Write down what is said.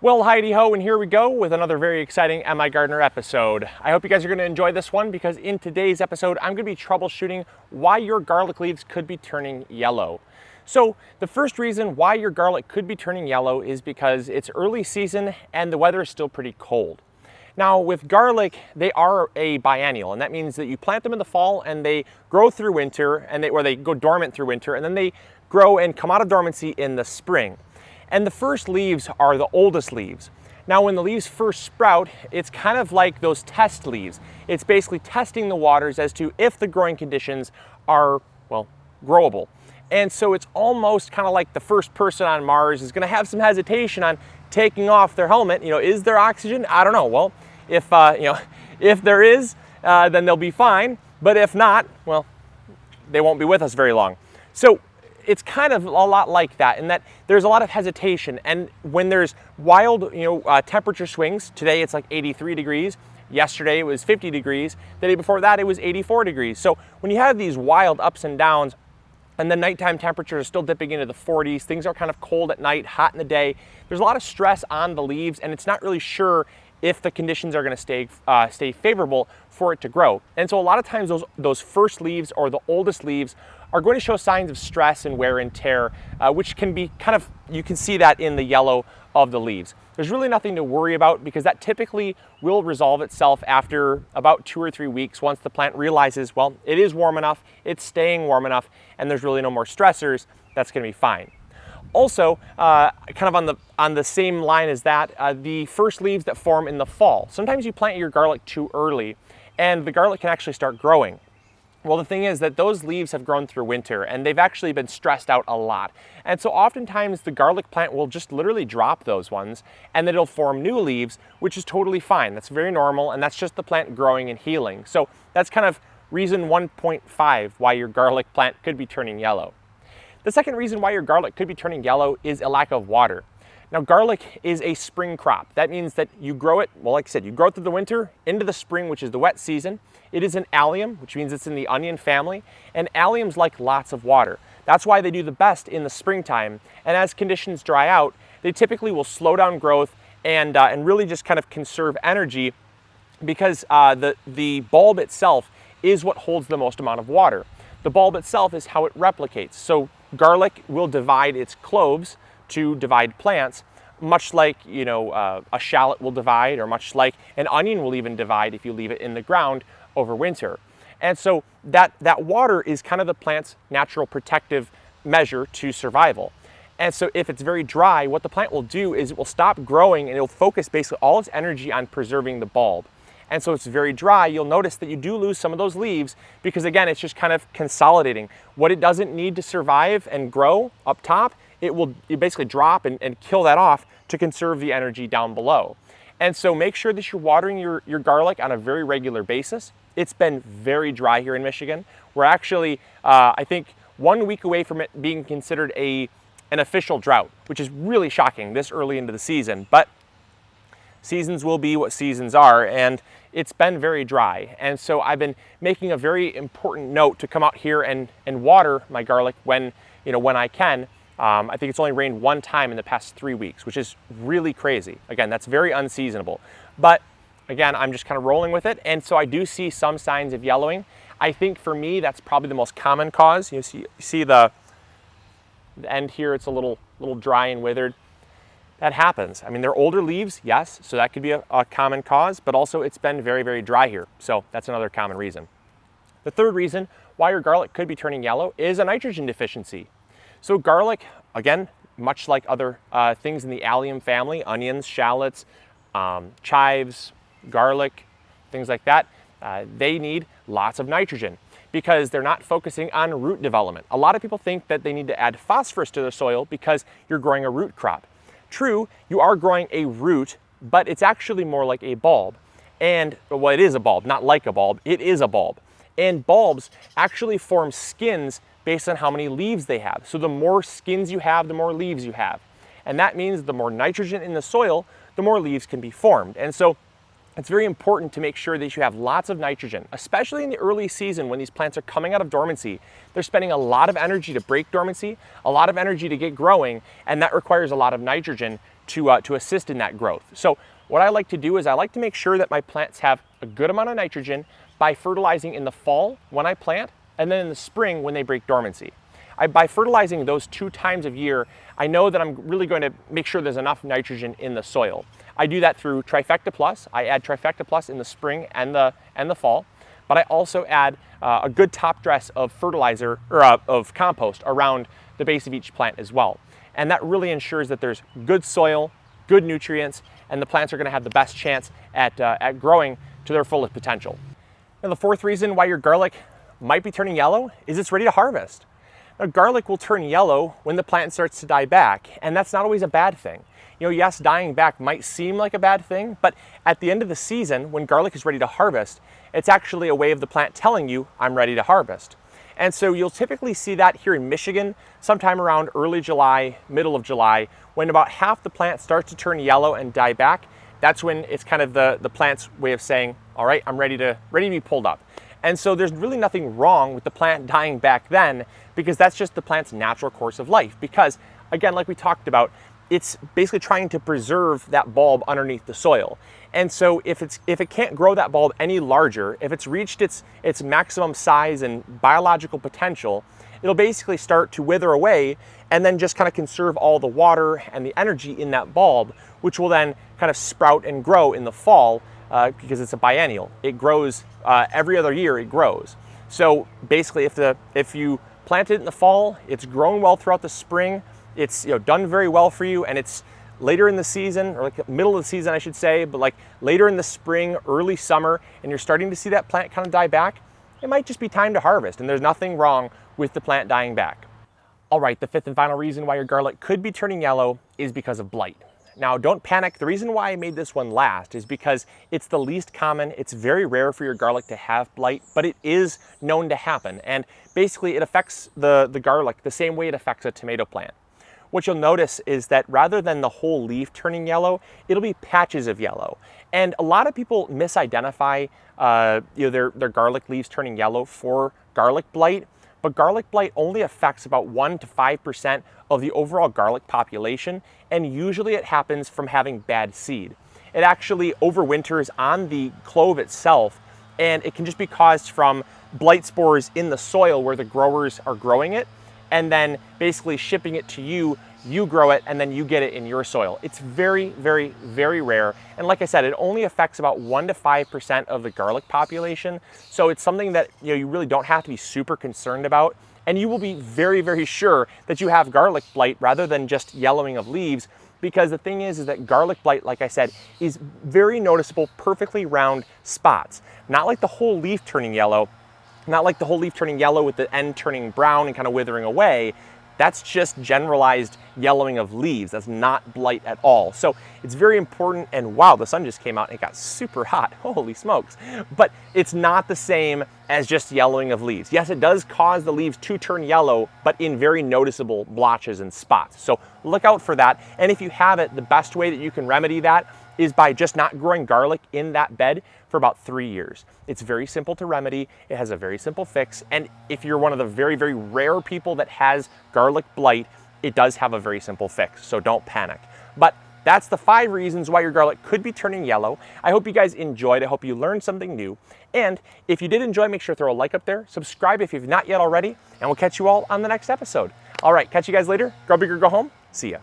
Well, Heidi-ho, and here we go with another very exciting MIgardener episode. I hope you guys are going to enjoy this one because in today's episode, I'm going to be troubleshooting why your garlic leaves could be turning yellow. So the first reason why your garlic could be turning yellow is because it's early season and the weather is still pretty cold. Now with garlic, they are a biennial, and that means that you plant them in the fall and they grow through winter, or they go dormant through winter, and then they grow and come out of dormancy in the spring. And the first leaves are the oldest leaves. Now when the leaves first sprout, it's kind of like those test leaves. It's basically testing the waters as to if the growing conditions are, well, growable. And so it's almost kind of like the first person on Mars is going to have some hesitation on taking off their helmet. Is there oxygen? I don't know. Well, if there is, then they'll be fine. But if not, well, they won't be with us very long. So it's kind of a lot like that in that there's a lot of hesitation. And when there's wild, temperature swings, today it's like 83 degrees. Yesterday it was 50 degrees. The day before that it was 84 degrees. So when you have these wild ups and downs, and the nighttime temperatures are still dipping into the 40s, things are kind of cold at night, hot in the day, there's a lot of stress on the leaves, and it's not really sure if the conditions are going to stay favorable for it to grow. And so a lot of times those first leaves or the oldest leaves are going to show signs of stress and wear and tear, which can be you can see that in the yellow of the leaves. There's really nothing to worry about because that typically will resolve itself after about 2 or 3 weeks once the plant realizes, well, it is warm enough, it's staying warm enough, and there's really no more stressors. That's going to be fine. Also, kind of on the same line as that, the first leaves that form in the fall. Sometimes you plant your garlic too early and the garlic can actually start growing. Well, the thing is that those leaves have grown through winter and they've actually been stressed out a lot. And so oftentimes the garlic plant will just literally drop those ones and then it'll form new leaves, which is totally fine. That's very normal, and that's just the plant growing and healing. So that's kind of reason 1.5 why your garlic plant could be turning yellow. The second reason why your garlic could be turning yellow is a lack of water. Now, garlic is a spring crop. That means that you grow it, well, like I said, you grow it through the winter into the spring, which is the wet season. It is an allium, which means it's in the onion family, and alliums like lots of water. That's why they do the best in the springtime. And as conditions dry out, they typically will slow down growth and really just kind of conserve energy because the bulb itself is what holds the most amount of water. The bulb itself is how it replicates. So garlic will divide its cloves to divide plants, much like a shallot will divide, or much like an onion will even divide if you leave it in the ground over winter. And so that water is kind of the plant's natural protective measure to survival. And so if it's very dry, what the plant will do is it will stop growing and it'll focus basically all its energy on preserving the bulb. And so it's very dry. You'll notice that you do lose some of those leaves because, again, it's just kind of consolidating. What it doesn't need to survive and grow up top, you basically drop and kill that off to conserve the energy down below. And so make sure that you're watering your garlic on a very regular basis. It's been very dry here in Michigan. We're actually, I think, 1 week away from it being considered an official drought, which is really shocking this early into the season. But seasons will be what seasons are, and it's been very dry. And so I've been making a very important note to come out here and water my garlic when I can. I think it's only rained 1 time in the past 3 weeks, which is really crazy. Again, that's very unseasonable. But again, I'm just kind of rolling with it. And so I do see some signs of yellowing. I think for me, that's probably the most common cause. You see the end here, it's a little dry and withered. That happens. I mean, they're older leaves, yes, so that could be a common cause, but also it's been very, very dry here. So that's another common reason. The third reason why your garlic could be turning yellow is a nitrogen deficiency. So garlic, again, much like other things in the allium family, onions, shallots, chives, garlic, things like that, they need lots of nitrogen because they're not focusing on root development. A lot of people think that they need to add phosphorus to their soil because you're growing a root crop. True, you are growing a root, but it's actually more like a bulb. And, well, it is a bulb, not like a bulb, it is a bulb. And bulbs actually form skins based on how many leaves they have. So the more skins you have, the more leaves you have. And that means the more nitrogen in the soil, the more leaves can be formed. And so it's very important to make sure that you have lots of nitrogen, especially in the early season when these plants are coming out of dormancy. They're spending a lot of energy to break dormancy, a lot of energy to get growing, and that requires a lot of nitrogen to assist in that growth. So what I like to do is I like to make sure that my plants have a good amount of nitrogen by fertilizing in the fall when I plant, and then in the spring when they break dormancy. By fertilizing those 2 times a year, I know that I'm really going to make sure there's enough nitrogen in the soil. I do that through Trifecta Plus. I add Trifecta Plus in the spring and the fall, but I also add a good top dress of fertilizer, or of compost around the base of each plant as well. And that really ensures that there's good soil, good nutrients, and the plants are going to have the best chance at growing to their fullest potential. Now, the 4th reason why your garlic might be turning yellow is it's ready to harvest. Now, garlic will turn yellow when the plant starts to die back, and that's not always a bad thing. You know, yes, dying back might seem like a bad thing, but at the end of the season, when garlic is ready to harvest, it's actually a way of the plant telling you, I'm ready to harvest. And so you'll typically see that here in Michigan, sometime around early July, middle of July, when about half the plant starts to turn yellow and die back. That's when it's kind of the plant's way of saying, all right, I'm ready to be pulled up. And so there's really nothing wrong with the plant dying back then, because that's just the plant's natural course of life. Because again, like we talked about, it's basically trying to preserve that bulb underneath the soil. And so if it can't grow that bulb any larger, if it's reached its maximum size and biological potential, it'll basically start to wither away and then just kind of conserve all the water and the energy in that bulb, which will then kind of sprout and grow in the fall because it's a biennial. It grows every other year, it grows. So basically if you plant it in the fall, it's grown well throughout the spring, it's done very well for you, and it's later in the season, or like middle of the season I should say, but like later in the spring, early summer, and you're starting to see that plant kind of die back, it might just be time to harvest, and there's nothing wrong with the plant dying back. All right, the 5th and final reason why your garlic could be turning yellow is because of blight. Now, don't panic. The reason why I made this one last is because it's the least common. It's very rare for your garlic to have blight, but it is known to happen. And basically it affects the garlic the same way it affects a tomato plant. What you'll notice is that rather than the whole leaf turning yellow, it'll be patches of yellow. And a lot of people misidentify their garlic leaves turning yellow for garlic blight, but garlic blight only affects about 1 to 5% of the overall garlic population, and usually it happens from having bad seed. It actually overwinters on the clove itself, and it can just be caused from blight spores in the soil where the growers are growing it, and then basically shipping it to you, you grow it, and then you get it in your soil. It's very, very, very rare. And like I said, it only affects about 1 to 5% of the garlic population. So it's something that you really don't have to be super concerned about. And you will be very, very sure that you have garlic blight rather than just yellowing of leaves. Because the thing is that garlic blight, like I said, is very noticeable, perfectly round spots. Not like the whole leaf turning yellow, not like the whole leaf turning yellow with the end turning brown and kind of withering away. That's just generalized yellowing of leaves. That's not blight at all. So it's very important, and wow, the sun just came out and it got super hot. Holy smokes. But it's not the same as just yellowing of leaves. Yes, it does cause the leaves to turn yellow, but in very noticeable blotches and spots. So look out for that. And if you have it, the best way that you can remedy that is by just not growing garlic in that bed for about 3 years. It's very simple to remedy. It has a very simple fix. And if you're one of the very, very rare people that has garlic blight, it does have a very simple fix. So don't panic. But that's the 5 reasons why your garlic could be turning yellow. I hope you guys enjoyed. I hope you learned something new. And if you did enjoy, make sure to throw a like up there. Subscribe if you've not yet already. And we'll catch you all on the next episode. All right, catch you guys later. Grow big or go home. See ya.